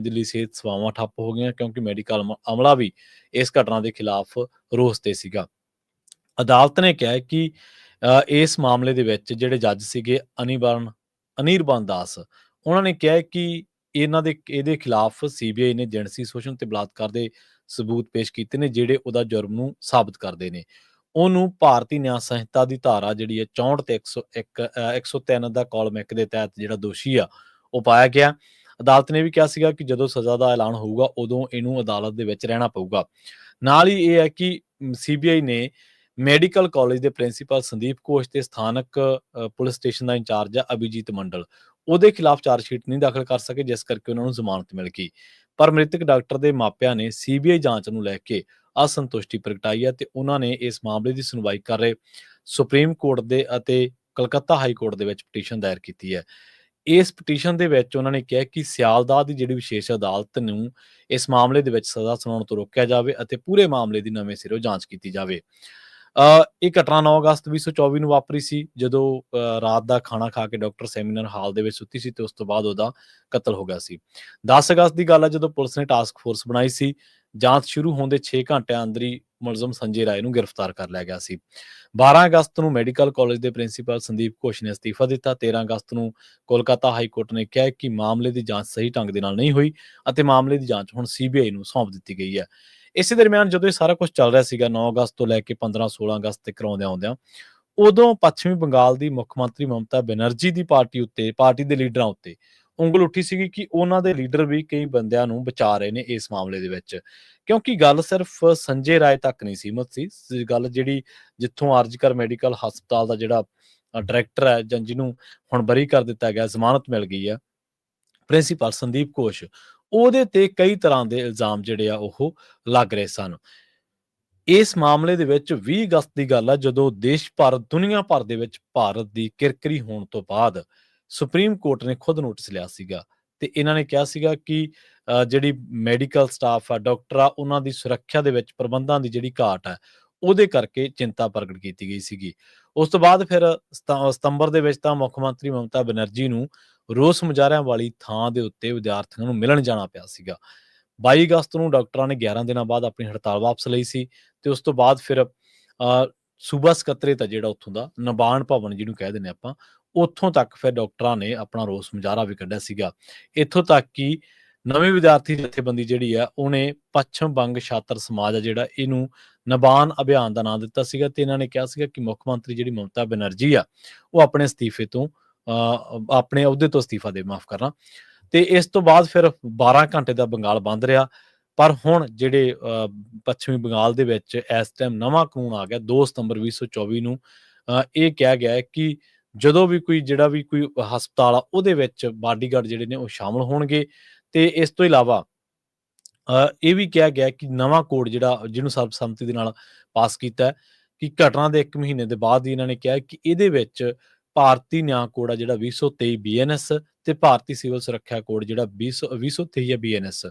ਦਿੱਲੀ ਸਿਹਤ ਸੇਵਾਵਾਂ ਠੱਪ ਹੋ ਗਈਆਂ ਕਿਉਂਕਿ ਮੈਡੀਕਲ ਅਮਲਾ ਵੀ ਇਸ ਘਟਨਾ ਦੇ ਖਿਲਾਫ ਰੋਸ ਤੇ ਸੀਗਾ। ਅਦਾਲਤ ਨੇ ਕਿਹਾ ਕਿ ਇਸ ਮਾਮਲੇ ਦੇ ਵਿੱਚ ਜਿਹੜੇ ਜੱਜ ਸੀਗੇ ਅਨੀਰਬਨ ਦਾਸ, ਉਹਨਾਂ ਨੇ ਕਿਹਾ ਕਿ ਇਹਦੇ ਖਿਲਾਫ ਸੀਬੀਆਈ ਨੇ ਜਿਣਸੀ ਸ਼ੋਸ਼ਣ ਤੇ ਬਲਾਤਕਾਰ ਦੇ ਸਬੂਤ ਪੇਸ਼ ਕੀਤੇ ਨੇ, ਜਿਹੜੇ ਉਹਦਾ ਜੁਰਮ ਨੂੰ ਸਾਬਤ ਕਰਦੇ ਨੇ। ਉਹਨੂੰ ਭਾਰਤੀ ਨਿਆਂ ਸੰਹਿਤਾ ਦੀ ਧਾਰਾ ਜਿਹੜੀ ਹੈ 64 ਤੇ 103 ਦਾ ਕਾਲਮ 1 ਦੇ ਤਹਿਤ ਜਿਹੜਾ ਦੋਸ਼ੀ ਆ ਉਹ ਪਾਇਆ ਗਿਆ। ਅਦਾਲਤ ਨੇ ਵੀ ਕਿਹਾ ਸੀਗਾ ਕਿ ਜਦੋਂ ਸਜ਼ਾ ਦਾ ਐਲਾਨ ਹੋਊਗਾ ਉਦੋਂ ਇਹਨੂੰ ਅਦਾਲਤ ਦੇ ਵਿੱਚ ਰਹਿਣਾ ਪਊਗਾ। ਨਾਲ ਹੀ ਇਹ ਹੈ ਕਿ ਸੀਬੀਆਈ ਨੇ ਮੈਡੀਕਲ ਕਾਲਜ ਦੇ ਪ੍ਰਿੰਸੀਪਲ ਸੰਦੀਪ ਘੋਸ਼ ਤੇ ਸਥਾਨਕ ਪੁਲਿਸ ਸਟੇਸ਼ਨ ਦਾ ਇੰਚਾਰਜ ਆ ਅਭਿਜੀਤ ਮੰਡਲ, ਉਹਦੇ ਖਿਲਾਫ ਚਾਰਜਸ਼ੀਟ ਨਹੀਂ ਦਾਖਲ ਕਰ ਸਕੇ, ਜਿਸ ਕਰਕੇ ਉਹਨਾਂ ਨੂੰ ਜ਼ਮਾਨਤ ਮਿਲ ਗਈ। ਪਰ ਮ੍ਰਿਤਕ ਡਾਕਟਰ ਦੇ ਮਾਪਿਆਂ ਨੇ ਸੀਬੀਆਈ ਜਾਂਚ ਨੂੰ ਲੈ ਕੇ ਅਸੰਤੁਸ਼ਟੀ ਪ੍ਰਗਟਾਈ ਹੈ ਤੇ ਉਹਨਾਂ ਨੇ ਇਸ ਮਾਮਲੇ ਦੀ ਸੁਣਵਾਈ ਕਰ ਰਹੇ ਸੁਪਰੀਮ ਕੋਰਟ ਦੇ ਅਤੇ ਕਲਕੱਤਾ ਹਾਈ ਕੋਰਟ ਦੇ ਵਿੱਚ ਪਟੀਸ਼ਨ ਦਾਇਰ ਕੀਤੀ ਹੈ। ਇਸ ਪਟੀਸ਼ਨ ਦੇ ਵਿੱਚ ਉਹਨਾਂ ਨੇ ਕਿਹਾ ਕਿ ਸਿਆਲਦਾਹ ਦੀ ਜਿਹੜੀ ਵਿਸ਼ੇਸ਼ ਅਦਾਲਤ ਨੂੰ ਇਸ ਮਾਮਲੇ ਦੇ ਵਿੱਚ ਸਜ਼ਾ ਸੁਣਾਉਣ ਤੋਂ ਰੋਕਿਆ ਜਾਵੇ ਅਤੇ ਪੂਰੇ ਮਾਮਲੇ ਦੀ ਨਵੇਂ ਸਿਰੋਂ ਜਾਂਚ ਕੀਤੀ ਜਾਵੇ। ਇਹ ਘਟਨਾ 9 ਅਗਸਤ 2024 ਨੂੰ ਵਾਪਰੀ ਸੀ, ਜਦੋਂ ਰਾਤ ਦਾ ਖਾਣਾ ਖਾ ਕੇ ਡਾਕਟਰ ਸੈਮੀਨਾਰ ਹਾਲ ਦੇ ਵਿੱਚ ਸੁੱਤੀ ਸੀ ਤੇ ਉਸ ਤੋਂ ਬਾਅਦ ਉਹਦਾ ਕਤਲ ਹੋ ਗਿਆ ਸੀ। 10 ਅਗਸਤ ਦੀ ਗੱਲ ਹੈ ਜਦੋਂ ਪੁਲਿਸ ਨੇ ਟਾਸਕ ਫੋਰਸ ਬਣਾਈ ਸੀ। ਜਾਂਚ ਸ਼ੁਰੂ ਹੋਣ ਦੇ 6 ਘੰਟਿਆਂ ਅੰਦਰ ਹੀ ਮੁਲਜ਼ਮ ਸੰਜੇ ਰਾਏ ਨੂੰ ਗ੍ਰਿਫਤਾਰ ਕਰ ਲਿਆ ਗਿਆ ਸੀ। 12 ਅਗਸਤ ਨੂੰ ਮੈਡੀਕਲ ਕਾਲਜ ਦੇ ਪ੍ਰਿੰਸੀਪਲ ਸੰਦੀਪ ਘੋਸ਼ ਨੇ ਅਸਤੀਫਾ ਦਿੱਤਾ। 13 ਅਗਸਤ ਨੂੰ ਕੋਲਕਾਤਾ ਹਾਈ ਕੋਰਟ ਨੇ ਕਿਹਾ ਕਿ ਮਾਮਲੇ ਦੀ ਜਾਂਚ ਸਹੀ ਢੰਗ ਦੇ ਨਾਲ ਨਹੀਂ ਹੋਈ ਅਤੇ ਮਾਮਲੇ ਦੀ ਜਾਂਚ ਹੁਣ ਸੀਬੀਆਈ ਨੂੰ ਸੌਂਪ ਦਿੱਤੀ ਗਈ ਹੈ। ਇਸੇ ਦਰਮਿਆਨ ਜਦੋਂ ਇਹ ਸਾਰਾ ਕੁਝ ਚੱਲ ਰਿਹਾ ਸੀਗਾ 9 ਅਗਸਤ ਤੋਂ ਲੈ ਕੇ 15-16 ਅਗਸਤ ਤੱਕ ਆਉਂਦਿਆਂ ਉਦੋਂ ਪੱਛਮੀ ਬੰਗਾਲ ਦੀ ਮੁੱਖ ਮੰਤਰੀ ਮਮਤਾ ਬੈਨਰਜੀ ਦੀ ਪਾਰਟੀ ਦੇ ਲੀਡਰਾਂ ਉੱਤੇ ਉਂਗਲ ਉੱਠੀ ਸੀਗੀ ਕਿ ਉਹਨਾਂ ਦੇ ਲੀਡਰ ਵੀ ਕਈ ਬੰਦਿਆਂ ਨੂੰ ਬਚਾ ਰਹੇ ਨੇ ਇਸ ਮਾਮਲੇ ਦੇ ਵਿੱਚ, ਕਿਉਂਕਿ ਗੱਲ ਸਿਰਫ ਸੰਜੇ ਰਾਏ ਤੱਕ ਨਹੀਂ ਸੀਮਤ ਸੀ। ਗੱਲ ਜਿਹੜੀ ਜਿੱਥੋਂ ਆਰਜੀਕਰ ਮੈਡੀਕਲ ਹਸਪਤਾਲ ਦਾ ਜਿਹੜਾ ਡਾਇਰੈਕਟਰ ਹੈ ਜਾਂ ਜਿਹਨੂੰ ਹੁਣ ਬਰੀ ਕਰ ਦਿੱਤਾ ਗਿਆ, ਜ਼ਮਾਨਤ ਮਿਲ ਗਈ ਆ, ਪ੍ਰਿੰਸੀਪਲ ਸੰਦੀਪ ਘੋਸ਼, ਉਹਦੇ ਤੇ ਕਈ ਤਰ੍ਹਾਂ ਦੇ ਇਲਜ਼ਾਮ ਜਿਹੜੇ ਆ ਉਹ ਲੱਗ ਰਹੇ ਸਨ। ਇਸ ਮਾਮਲੇ ਦੇ ਵਿੱਚ 20 ਅਗਸਤ ਦੀ ਗੱਲ ਆ ਜਦੋਂ ਦੇਸ਼ ਭਰ ਦੁਨੀਆ ਭਰ ਦੇ ਵਿੱਚ ਭਾਰਤ ਦੀ ਕਿਰਕਰੀ ਹੋਣ ਤੋਂ ਬਾਅਦ ਸੁਪਰੀਮ ਕੋਰਟ ਨੇ ਖੁਦ ਨੋਟਿਸ ਲਿਆ ਸੀਗਾ ਤੇ ਇਹਨਾਂ ਨੇ ਕਿਹਾ ਸੀਗਾ ਕਿ ਜਿਹੜੀ ਮੈਡੀਕਲ ਸਟਾਫ ਆ, ਡਾਕਟਰ ਆ, ਉਹਨਾਂ ਦੀ ਸੁਰੱਖਿਆ ਦੇ ਵਿੱਚ ਪ੍ਰਬੰਧਾਂ ਦੀ ਜਿਹੜੀ ਘਾਟ ਹੈ ਉਹਦੇ ਕਰਕੇ ਚਿੰਤਾ ਪ੍ਰਗਟ ਕੀਤੀ ਗਈ ਸੀਗੀ। ਉਸ ਤੋਂ ਬਾਅਦ ਫਿਰ ਸਤੰਬਰ ਦੇ ਵਿੱਚ ਤਾਂ ਮੁੱਖ ਮੰਤਰੀ ਮਮਤਾ ਬੈਨਰਜੀ ਨੂੰ ਰੋਸ ਮੁਜ਼ਾਹਰਿਆਂ ਵਾਲੀ ਥਾਂ ਦੇ ਉੱਤੇ ਵਿਦਿਆਰਥੀਆਂ ਨੂੰ ਮਿਲਣ ਜਾਣਾ ਪਿਆ ਸੀਗਾ। 22 ਅਗਸਤ ਨੂੰ ਡਾਕਟਰਾਂ ਨੇ 11 ਦਿਨਾਂ ਬਾਅਦ ਆਪਣੀ ਹੜਤਾਲ ਵਾਪਸ ਲਈ ਸੀ ਤੇ ਉਸ ਤੋਂ ਬਾਅਦ ਫਿਰ ਸੂਬਾ ਸਕੱਤਰੇਤ ਜਿਹੜਾ ਉੱਥੋਂ ਦਾ ਨਿਬਾਣ ਭਵਨ ਜਿਹਨੂੰ ਕਹਿ ਦਿੰਦੇ ਆਪਾਂ, ਉੱਥੋਂ ਤੱਕ ਫਿਰ ਡਾਕਟਰਾਂ ਨੇ ਆਪਣਾ ਰੋਸ ਮੁਜ਼ਾਹਰਾ ਵੀ ਕੱਢਿਆ ਸੀਗਾ। ਇੱਥੋਂ ਤੱਕ ਕਿ ਨਵੀਂ ਵਿਦਿਆਰਥੀ ਜਥੇਬੰਦੀ ਜਿਹੜੀ ਆ ਉਹਨੇ ਪੱਛਮ ਬੰਗ ਛਾਤਰ ਸਮਾਜ ਆ ਜਿਹੜਾ ਇਹਨੂੰ ਨਿਬਾਣ ਅਭਿਆਨ ਦਾ ਨਾਮ ਦਿੱਤਾ ਸੀਗਾ ਤੇ ਇਹਨਾਂ ਨੇ ਕਿਹਾ ਸੀਗਾ ਕਿ ਮੁੱਖ ਮੰਤਰੀ ਜਿਹੜੀ ਮਮਤਾ ਬੈਨਰਜੀ ਆ ਉਹ ਆਪਣੇ ਅਸਤੀਫੇ ਤੋਂ ਆਪਣੇ ਅਹੁਦੇ ਤੋਂ ਅਸਤੀਫਾ ਦੇ ਮਾਫ ਕਰਨਾ। ਤੇ ਇਸ ਤੋਂ ਬਾਅਦ ਫਿਰ 12 ਘੰਟੇ ਦਾ ਬੰਗਾਲ ਬੰਦ ਰਿਹਾ। ਪਰ ਹੁਣ ਜਿਹੜੇ ਪੱਛਮੀ ਬੰਗਾਲ ਦੇ ਵਿੱਚ ਇਸ ਟਾਈਮ ਨਵਾਂ ਕਾਨੂੰਨ ਆ ਗਿਆ 2 ਸਤੰਬਰ 2024 ਨੂੰ। ਇਹ ਕਿਹਾ ਗਿਆ ਹੈ ਕਿ ਜਦੋਂ ਵੀ ਕੋਈ ਹਸਪਤਾਲ ਆ ਉਹਦੇ ਵਿੱਚ ਬਾਡੀਗਾਰਡ ਜਿਹੜੇ ਨੇ ਉਹ ਸ਼ਾਮਲ ਹੋਣਗੇ ਤੇ ਇਸ ਤੋਂ ਇਲਾਵਾ ਇਹ ਵੀ ਕਿਹਾ ਗਿਆ ਕਿ ਨਵਾਂ ਕੋਡ ਜਿਹੜਾ ਜਿਹਨੂੰ ਸਰਬਸੰਮਤੀ ਦੇ ਨਾਲ ਪਾਸ ਕੀਤਾ ਕਿ ਘਟਨਾ ਦੇ 1 ਮਹੀਨੇ ਦੇ ਬਾਅਦ ਹੀ ਇਹਨਾਂ ਨੇ ਕਿਹਾ ਕਿ ਇਹਦੇ ਵਿੱਚ ਭਾਰਤੀ ਨਿਆਂ ਕੋਡ ਆ ਜਿਹੜਾ 2023 BNS ਤੇ ਭਾਰਤੀ ਸਿਵਲ ਸੁਰੱਖਿਆ ਕੋਡ ਜਿਹੜਾ 2023 ਹੈ BNS,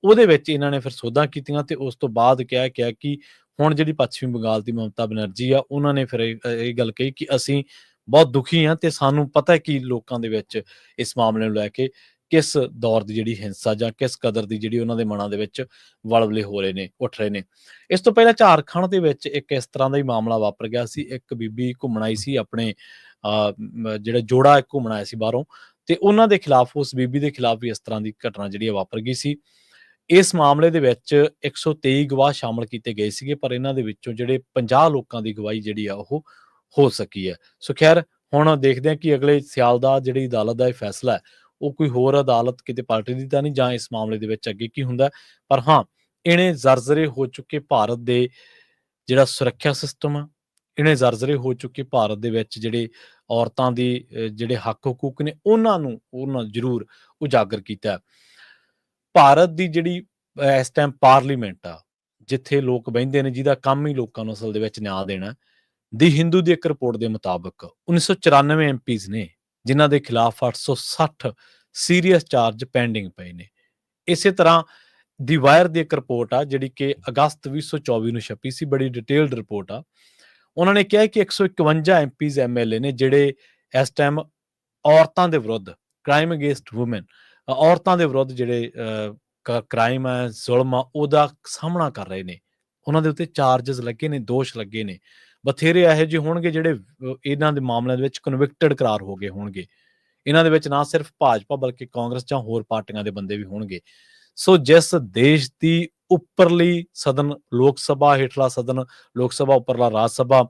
ਉਹਦੇ ਵਿੱਚ ਇਹਨਾਂ ਨੇ ਫਿਰ ਸੋਧਾਂ ਕੀਤੀਆਂ ਤੇ ਉਸ ਤੋਂ ਬਾਅਦ ਕਿਹਾ ਕਿ ਹੁਣ ਜਿਹੜੀ ਪੱਛਮੀ ਬੰਗਾਲ ਦੀ ਮਮਤਾ ਬੈਨਰਜੀ ਆ ਉਹਨਾਂ ਨੇ ਫਿਰ ਇਹ ਗੱਲ ਕਹੀ ਕਿ ਅਸੀਂ ਬਹੁਤ ਦੁਖੀ ਹਾਂ ਤੇ ਸਾਨੂੰ ਪਤਾ ਕਿ ਲੋਕਾਂ ਦੇ ਵਿੱਚ ਇਸ ਮਾਮਲੇ ਨੂੰ ਲੈ ਕੇ ਕਿਸ ਦੌਰ ਦੀ ਜਿਹੜੀ ਹਿੰਸਾ ਜਾਂ ਕਿਸ ਕਦਰ ਦੀ ਜਿਹੜੀ ਉਹਨਾਂ ਦੇ ਮਨਾਂ ਦੇ ਵਿੱਚ ਵਲਵਲੇ ਉੱਠ ਰਹੇ ਨੇ। ਇਸ ਤੋਂ ਪਹਿਲਾਂ ਝਾਰਖੰਡ ਦੇ ਵਿੱਚ ਇੱਕ ਇਸ ਤਰ੍ਹਾਂ ਦਾ ਹੀ ਮਾਮਲਾ ਵਾਪਰ ਗਿਆ ਸੀ। ਇੱਕ ਬੀਬੀ ਘੁੰਮਣ ਆਈ ਸੀ, ਆਪਣੇ ਜਿਹੜਾ ਜੋੜਾ ਘੁੰਮਣ ਆਇਆ ਸੀ ਬਾਹਰੋਂ, ਤੇ ਉਹਨਾਂ ਦੇ ਖਿਲਾਫ, ਉਸ ਬੀਬੀ ਦੇ ਖਿਲਾਫ ਵੀ ਇਸ ਤਰ੍ਹਾਂ ਦੀ ਘਟਨਾ ਜਿਹੜੀ ਵਾਪਰ ਗਈ ਸੀ। ਇਸ ਮਾਮਲੇ ਦੇ ਵਿੱਚ 123 ਗਵਾਹ ਸ਼ਾਮਲ ਕੀਤੇ ਗਏ ਸੀਗੇ, ਪਰ ਇਹਨਾਂ ਦੇ ਵਿੱਚੋਂ ਜਿਹੜੇ 50 ਲੋਕਾਂ ਦੀ ਗਵਾਹੀ ਜਿਹੜੀ ਆ ਉਹ ਹੋ ਸਕੀ ਹੈ। ਸੋ ਖੈਰ ਹੁਣ ਦੇਖਦੇ ਹਾਂ ਕਿ ਅਗਲੇ ਸਿਆਲਦਾਹ ਜਿਹੜੀ ਅਦਾਲਤ ਦਾ ਇਹ ਫੈਸਲਾ ਹੈ ਉਹ ਕੋਈ ਹੋਰ ਅਦਾਲਤ ਕਿਤੇ ਪਲਟ ਦੀ ਤਾਂ ਨਹੀਂ, ਜਾਂ ਇਸ ਮਾਮਲੇ ਦੇ ਵਿੱਚ ਅੱਗੇ ਕੀ ਹੁੰਦਾ। ਪਰ ਹਾਂ, ਇਹਨੇ ਜ਼ਰਜ਼ਰੇ ਹੋ ਚੁੱਕੇ ਭਾਰਤ ਦੇ ਜਿਹੜਾ ਸੁਰੱਖਿਆ ਸਿਸਟਮ ਆ, ਇਹਨੇ ਜ਼ਰਜ਼ਰੇ ਹੋ ਚੁੱਕੇ ਭਾਰਤ ਦੇ ਵਿੱਚ ਜਿਹੜੇ ਔਰਤਾਂ ਦੀ ਜਿਹੜੇ ਹੱਕ ਹਕੂਕ ਨੇ ਉਹਨਾਂ ਜ਼ਰੂਰ ਉਜਾਗਰ ਕੀਤਾ। ਭਾਰਤ ਦੀ ਜਿਹੜੀ ਇਸ ਟਾਈਮ ਪਾਰਲੀਮੈਂਟ ਆ, ਜਿੱਥੇ ਲੋਕ ਬਹਿੰਦੇ ਨੇ, ਜਿਹਦਾ ਕੰਮ ਹੀ ਲੋਕਾਂ ਨੂੰ ਅਸਲ ਦੇ ਵਿੱਚ ਨਿਆਂ ਦੇਣਾ, ਦੀ ਹਿੰਦੂ ਦੀ ਇੱਕ ਰਿਪੋਰਟ ਦੇ ਮੁਤਾਬਕ 1994 MPs ਨੇ ਜਿਨ੍ਹਾਂ ਦੇ ਖਿਲਾਫ 860 ਸੀਰੀਅਸ ਚਾਰਜ ਪੈਂਡਿੰਗ ਪਏ ਨੇ। ਇਸੇ ਤਰ੍ਹਾਂ ਦੀ ਵਾਇਰ ਦੀ ਇੱਕ ਰਿਪੋਰਟ ਆ ਜਿਹੜੀ ਕਿ ਅਗਸਤ 2024 ਨੂੰ ਛਪੀ ਸੀ, ਬੜੀ ਡਿਟੇਲਡ ਰਿਪੋਰਟ ਆ। ਉਹਨਾਂ ਨੇ ਕਿਹਾ ਕਿ 151 MPs MLA ਨੇ ਜਿਹੜੇ ਇਸ ਟਾਈਮ ਔਰਤਾਂ ਦੇ ਵਿਰੁੱਧ ਕ੍ਰਾਈਮ ਅਗੇਂਸਟ ਵੂਮੈਨ ਔਰਤਾਂ ਦੇ ਵਿਰੁੱਧ ਜਿਹੜੇ ਕ੍ਰਾਈਮ ਹੈ, ਜ਼ੁਲਮ ਆ, ਉਹਦਾ ਸਾਹਮਣਾ ਕਰ ਰਹੇ ਨੇ। ਉਹਨਾਂ ਦੇ ਉੱਤੇ ਚਾਰਜਸ ਲੱਗੇ ਨੇ, ਦੋਸ਼ ਲੱਗੇ ਨੇ। ਬਥੇਰੇ ਇਹੋ ਜਿਹੇ ਹੋਣਗੇ ਜਿਹੜੇ ਇਹਨਾਂ ਦੇ ਮਾਮਲਿਆਂ ਦੇ ਵਿੱਚ ਕਨਵਿਕਟਡ ਕਰਾਰ ਹੋ ਗਏ ਹੋਣਗੇ। ਇਹਨਾਂ ਦੇ ਵਿੱਚ ਨਾ ਸਿਰਫ ਭਾਜਪਾ ਬਲਕਿ ਕਾਂਗਰਸ ਜਾਂ ਹੋਰ ਪਾਰਟੀਆਂ ਦੇ ਬੰਦੇ ਵੀ ਹੋਣਗੇ। ਸੋ ਜਿਸ ਦੇਸ਼ ਦੀ ਉੱਪਰਲੀ ਸਦਨ ਲੋਕ ਸਭਾ, ਹੇਠਲਾ ਸਦਨ ਲੋਕ ਸਭਾ, ਉੱਪਰਲਾ ਰਾਜ ਸਭਾ,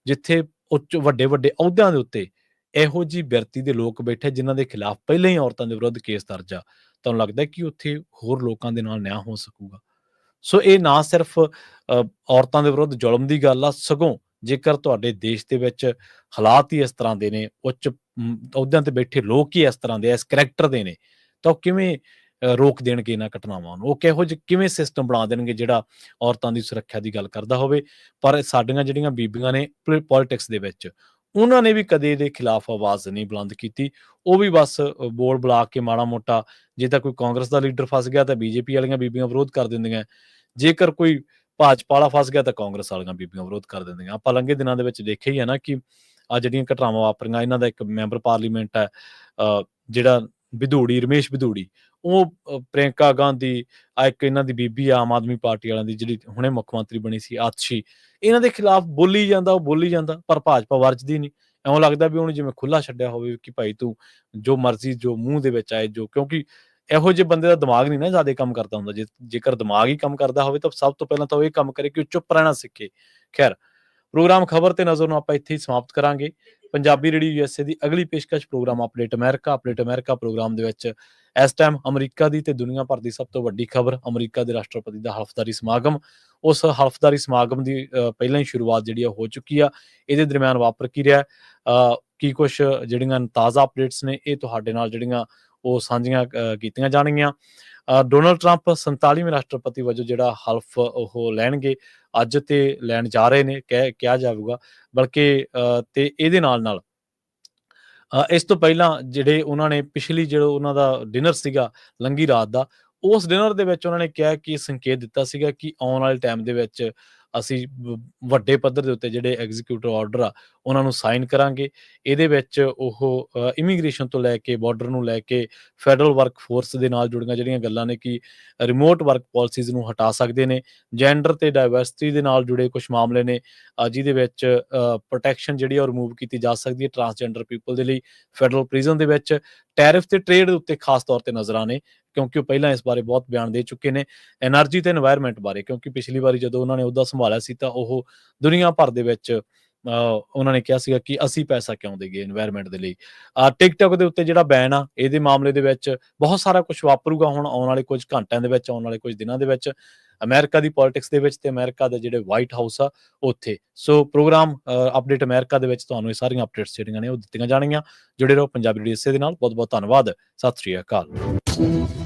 ਜਿੱਥੇ ਉੱਚ ਵੱਡੇ-ਵੱਡੇ ਅਹੁਦਿਆਂ ਦੇ ਉੱਤੇ ਇਹੋ ਜਿਹੀ ਬਿਰਤੀ ਦੇ ਲੋਕ ਬੈਠੇ ਜਿਨ੍ਹਾਂ ਦੇ ਖਿਲਾਫ ਪਹਿਲਾਂ ਹੀ ਔਰਤਾਂ ਦੇ ਵਿਰੁੱਧ ਕੇਸ ਦਰਜ ਆ, ਤੁਹਾਨੂੰ ਲੱਗਦਾ ਕਿ ਉੱਥੇ ਹੋਰ ਲੋਕਾਂ ਦੇ ਨਾਲ ਨਿਆਂ ਹੋ ਸਕੂਗਾ? ਸੋ ਇਹ ਨਾ ਸਿਰਫ ਔਰਤਾਂ ਦੇ ਵਿਰੁੱਧ ਜ਼ੁਲਮ ਦੀ ਗੱਲ ਆ, ਸਗੋਂ ਜੇਕਰ ਤੁਹਾਡੇ ਦੇਸ਼ ਦੇ ਵਿੱਚ ਹਾਲਾਤ ਹੀ ਇਸ ਤਰ੍ਹਾਂ ਦੇ ਨੇ, ਉੱਚ ਅਹੁਦਿਆਂ ਤੇ ਬੈਠੇ ਲੋਕ ਹੀ ਇਸ ਤਰ੍ਹਾਂ ਦੇ, ਇਸ ਕਰੈਕਟਰ ਦੇ ਨੇ, ਤਾਂ ਉਹ ਕਿਵੇਂ ਰੋਕ ਦੇਣਗੇ ਇਹਨਾਂ ਘਟਨਾਵਾਂ ਨੂੰ? ਉਹ ਕਿਹੋ ਜਿਹੇ ਕਿਵੇਂ ਸਿਸਟਮ ਬਣਾ ਦੇਣਗੇ ਜਿਹੜਾ ਔਰਤਾਂ ਦੀ ਸੁਰੱਖਿਆ ਦੀ ਗੱਲ ਕਰਦਾ ਹੋਵੇ? ਪਰ ਸਾਡੀਆਂ ਜਿਹੜੀਆਂ ਬੀਬੀਆਂ ਨੇ ਪੋਲਿਟਿਕਸ ਦੇ ਵਿੱਚ, ਉਹਨਾਂ ਨੇ ਵੀ ਕਦੇ ਇਹਦੇ ਖਿਲਾਫ ਆਵਾਜ਼ ਨਹੀਂ ਬੁਲੰਦ ਕੀਤੀ। ਉਹ ਵੀ ਬਸ ਬੋਲ ਬੁਲਾ ਕੇ ਮਾੜਾ ਮੋਟਾ, ਜੇ ਤਾਂ ਕੋਈ ਕਾਂਗਰਸ ਦਾ ਲੀਡਰ ਫਸ ਗਿਆ ਤਾਂ ਬੀਜੇਪੀ ਵਾਲੀਆਂ ਬੀਬੀਆਂ ਵਿਰੋਧ ਕਰ ਦਿੰਦੀਆਂ, ਜੇਕਰ ਕੋਈ ਭਾਜਪਾ ਵਾਲਾ ਫਸ ਗਿਆ ਤਾਂ ਕਾਂਗਰਸ ਵਾਲੀਆਂ ਬੀਬੀਆਂ ਵਿਰੋਧ ਕਰ ਦਿੰਦੀਆਂ। ਆਪਾਂ ਲੰਘੇ ਦਿਨਾਂ ਦੇ ਵਿੱਚ ਦੇਖਿਆ ਹੀ ਹੈ ਨਾ ਕਿ ਆਹ ਜਿਹੜੀਆਂ ਘਟਨਾਵਾਂ ਵਾਪਰੀਆਂ, ਇਹਨਾਂ ਦਾ ਇੱਕ ਮੈਂਬਰ ਪਾਰਲੀਮੈਂਟ ਹੈ ਜਿਹੜਾ ਬਿਧੂੜੀ, ਰਮੇਸ਼ ਬਿਧੂੜੀ, ਉਹ ਪ੍ਰਿਅੰਕਾ ਗਾਂਧੀ, ਇੱਕ ਇਹਨਾਂ ਦੀ ਬੀਬੀ ਆ ਆਮ ਆਦਮੀ ਪਾਰਟੀ ਵਾਲਿਆਂ ਦੀ ਜਿਹੜੀ ਹੁਣੇ ਮੁੱਖ ਮੰਤਰੀ ਬਣੀ ਸੀ, ਆਤਸ਼ੀ, ਇਹਨਾਂ ਦੇ ਖਿਲਾਫ ਬੋਲੀ ਜਾਂਦਾ, ਉਹ ਬੋਲੀ ਜਾਂਦਾ, ਪਰ ਭਾਜਪਾ ਵਰਜਦੀ ਨਹੀਂ। ਇਉਂ ਲੱਗਦਾ ਵੀ ਉਹਨੂੰ ਜਿਵੇਂ ਖੁੱਲਾ ਛੱਡਿਆ ਹੋਵੇ ਕਿ ਭਾਈ ਤੂੰ ਜੋ ਮਰਜ਼ੀ, ਜੋ ਮੂੰਹ ਦੇ ਵਿੱਚ ਆਏ, ਜੋ, ਕਿਉਂਕਿ ਇਹੋ ਜਿਹੇ ਬੰਦੇ ਦਾ ਦਿਮਾਗ ਨਹੀਂ ਨਾ ਜ਼ਿਆਦਾ ਕੰਮ ਕਰਦਾ ਹੁੰਦਾ। ਜੇਕਰ ਦਿਮਾਗ ਹੀ ਕੰਮ ਕਰਦਾ ਹੋਵੇ ਤਾਂ ਸਭ ਤੋਂ ਪਹਿਲਾਂ ਤਾਂ ਉਹ ਇਹ ਕੰਮ ਕਰੇ ਕਿ ਉਹ ਚੁੱਪ ਰਹਿਣਾ ਸਿੱਖੇ। ਖੈਰ, ਪ੍ਰੋਗਰਾਮ ਖਬਰ ਤੇ ਨਜ਼ਰ ਨੂੰ ਆਪਾਂ ਇੱਥੇ ਹੀ ਸਮਾਪਤ ਕਰਾਂਗੇ। ਪੰਜਾਬੀ ਰੇਡੀਓ USA ਦੀ ਅਗਲੀ ਪੇਸ਼ਕਸ਼ ਪ੍ਰੋਗਰਾਮ ਅਪਡੇਟ ਅਮਰੀਕਾ ਪ੍ਰੋਗਰਾਮ ਦੇ ਵਿੱਚ ਇਸ ਟਾਈਮ ਅਮਰੀਕਾ ਦੀ ਤੇ ਦੁਨੀਆ ਭਰ ਦੀ ਸਭ ਤੋਂ ਵੱਡੀ ਖਬਰ, ਅਮਰੀਕਾ ਦੇ ਰਾਸ਼ਟਰਪਤੀ ਦਾ ਹਲਫਦਾਰੀ ਸਮਾਗਮ। ਉਸ ਹਲਫਦਾਰੀ ਸਮਾਗਮ ਦੀ ਪਹਿਲਾਂ ਹੀ ਸ਼ੁਰੂਆਤ ਜਿਹੜੀ ਆ ਹੋ ਚੁੱਕੀ ਆ। ਇਹਦੇ ਦਰਮਿਆਨ ਵਾਪਰ ਕੀ ਰਿਹਾ, ਕੀ ਕੁਛ ਜਿਹੜੀਆਂ ਤਾਜ਼ਾ ਅਪਡੇਟਸ ਨੇ, ਇਹ ਤੁਹਾਡੇ ਨਾਲ ਜਿਹੜੀਆਂ ਉਹ ਸਾਂਝੀਆਂ ਕੀਤੀਆਂ ਜਾਣਗੀਆਂ। ਡੋਨਲਡ ਟਰੰਪ 47ਵੇਂ ਰਾਸ਼ਟਰਪਤੀ ਵਜੋਂ ਜਿਹੜਾ ਹਲਫ ਉਹ ਲੈਣਗੇ, ਅੱਜ ਤੇ ਲੈਣ ਜਾ ਰਹੇ ਨੇ, ਕਿਹਾ ਜਾਊਗਾ ਬਲਕਿ, ਤੇ ਇਹਦੇ ਨਾਲ ਇਸ ਤੋਂ ਪਹਿਲਾਂ ਜਿਹੜੇ ਉਹਨਾਂ ਨੇ ਪਿਛਲੀ ਜਿਹੜਾ ਉਹਨਾਂ ਦਾ ਡਿਨਰ ਸੀਗਾ ਲੰਘੀ ਰਾਤ ਦਾ, ਉਸ ਡਿਨਰ ਦੇ ਵਿੱਚ ਉਹਨਾਂ ਨੇ ਕਿਹਾ ਕਿ ਸੰਕੇਤ ਦਿੱਤਾ ਸੀਗਾ ਕਿ ਆਉਣ ਵਾਲੇ ਟਾਈਮ ਦੇ ਵਿੱਚ ਅਸੀਂ ਵੱਡੇ ਪੱਧਰ ਦੇ ਉੱਤੇ ਜਿਹੜੇ ਐਗਜ਼ੀਕਿਊਟਿਵ ਆਰਡਰ ਆ ਉਹਨਾਂ ਨੂੰ ਸਾਈਨ ਕਰਾਂਗੇ। ਇਹਦੇ ਵਿੱਚ ਉਹ ਇਮੀਗ੍ਰੇਸ਼ਨ ਤੋਂ ਲੈ ਕੇ, ਬਾਰਡਰ ਨੂੰ ਲੈ ਕੇ, ਫੈਡਰਲ ਵਰਕ ਫੋਰਸ ਦੇ ਨਾਲ ਜੁੜੀਆਂ ਜਿਹੜੀਆਂ ਗੱਲਾਂ ਨੇ ਕਿ ਰਿਮੋਟ ਵਰਕ ਪਾਲਿਸੀਜ਼ ਨੂੰ ਹਟਾ ਸਕਦੇ ਨੇ, ਜੈਂਡਰ ਤੇ ਡਾਇਵਰਸਿਟੀ ਦੇ ਨਾਲ ਜੁੜੇ ਕੁਝ ਮਾਮਲੇ ਨੇ ਜਿਹਦੇ ਵਿੱਚ ਪ੍ਰੋਟੈਕਸ਼ਨ ਜਿਹੜੀ ਉਹ ਰਿਮੂਵ ਕੀਤੀ ਜਾ ਸਕਦੀ ਹੈ ਟਰਾਂਸਜੈਂਡਰ ਪੀਪਲ ਦੇ ਲਈ ਫੈਡਰਲ ਪ੍ਰਿਜ਼ਨ ਦੇ ਵਿੱਚ, ਟੈਰਿਫ ਤੇ ਟ੍ਰੇਡ ਦੇ ਉੱਤੇ ਖਾਸ ਤੌਰ ਤੇ ਨਜ਼ਰਾਂ ਨੇ ਕਿਉਂਕਿ ਉਹ ਪਹਿਲਾਂ ਇਸ ਬਾਰੇ ਬਹੁਤ ਬਿਆਨ ਦੇ ਚੁੱਕੇ ਨੇ, ਐਨਰਜੀ ਤੇ ਐਨਵਾਇਰਨਮੈਂਟ ਬਾਰੇ, ਕਿਉਂਕਿ ਪਿਛਲੀ ਵਾਰੀ ਜਦੋਂ ਉਹਨਾਂ ਨੇ ਅਹੁਦਾ ਸੰਭਾਲਿਆ ਸੀ ਤਾਂ ਉਹ ਦੁਨੀਆ ਭਰ ਦੇ ਵਿੱਚ ਉਹਨਾਂ ਨੇ ਕਿਹਾ ਸੀਗਾ ਕਿ ਅਸੀਂ ਪੈਸਾ ਕਿਉਂ ਦੇਈਏ এনवायरमेंट ਦੇ ਲਈ। ਟਿਕਟੌਕ ਦੇ ਉੱਤੇ ਜਿਹੜਾ ਬੈਨ ਆ, ਇਹਦੇ ਮਾਮਲੇ ਦੇ ਵਿੱਚ ਬਹੁਤ ਸਾਰਾ ਕੁਝ ਵਾਪਰੂਗਾ ਹੁਣ ਆਉਣ ਵਾਲੇ ਕੁਝ ਘੰਟਿਆਂ ਦੇ ਵਿੱਚ, ਆਉਣ ਵਾਲੇ ਕੁਝ ਦਿਨਾਂ ਦੇ ਵਿੱਚ ਅਮਰੀਕਾ ਦੀ ਪੋਲਿਟਿਕਸ ਦੇ ਵਿੱਚ ਤੇ ਅਮਰੀਕਾ ਦੇ ਜਿਹੜੇ ਵਾਈਟ ਹਾਊਸ ਆ ਉੱਥੇ। ਸੋ ਪ੍ਰੋਗਰਾਮ ਅਪਡੇਟ ਅਮਰੀਕਾ ਦੇ ਵਿੱਚ ਤੁਹਾਨੂੰ ਇਹ ਸਾਰੀਆਂ ਅਪਡੇਟਸ ਜਿਹੜੀਆਂ ਨੇ ਉਹ ਦਿੱਤੀਆਂ ਜਾਣਗੀਆਂ। ਜੁੜੇ ਰਹੋ ਪੰਜਾਬੀ ਰੇਡੀਓ ਇਸੇ ਦੇ ਨਾਲ। ਬਹੁਤ ਬਹੁਤ ਧੰਨਵਾਦ। ਸਤਿ ਸ਼੍ਰੀ ਅਕਾਲ।